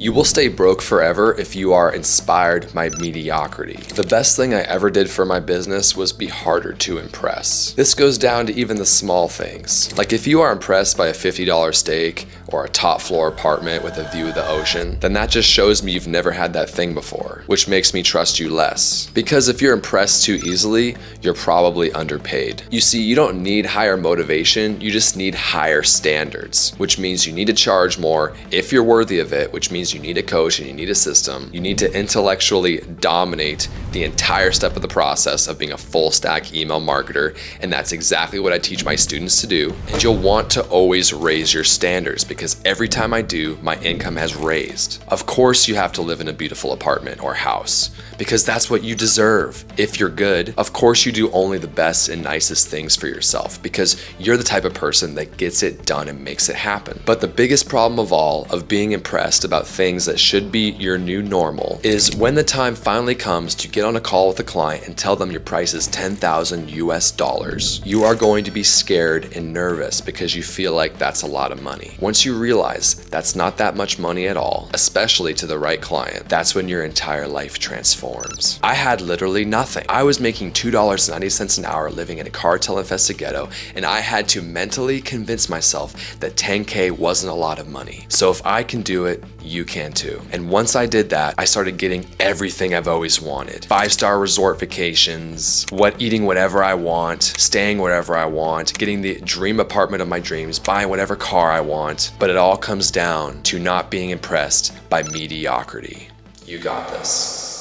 You will stay broke forever if you are inspired by mediocrity. The best thing I ever did for my business was be harder to impress. This goes down to even the small things. Like if you are impressed by a $50 steak or a top floor apartment with a view of the ocean, then that just shows me you've never had that thing before, which makes me trust you less. Because if you're impressed too easily, you're probably underpaid. You see, you don't need higher motivation, you just need higher standards, which means you need to charge more if you're worthy of it, which means you need a coach and you need a system. You need to intellectually dominate the entire step of the process of being a full stack email marketer, and that's exactly what I teach my students to do. And you'll want to always raise your standards because every time I do, my income has raised. Of course, you have to live in a beautiful apartment or house because that's what you deserve. If you're good, of course you do only the best and nicest things for yourself because you're the type of person that gets it done and makes it happen. But the biggest problem of all of being impressed about things that should be your new normal is when the time finally comes to get on a call with a client and tell them your price is $10,000 US. You are going to be scared and nervous because you feel like that's a lot of money. Once you realize that's not that much money at all, especially to the right client, that's when your entire life transforms. I had literally nothing. I was making $2.90 an hour living in a cartel-infested ghetto, and I had to mentally convince myself that $10K wasn't a lot of money. So if I can do it, you can too. And once I did that, I started getting everything I've always wanted. 5-star resort vacations, eating whatever I want, staying wherever I want, getting the dream apartment of my dreams, buying whatever car I want. But it all comes down to not being impressed by mediocrity. You got this.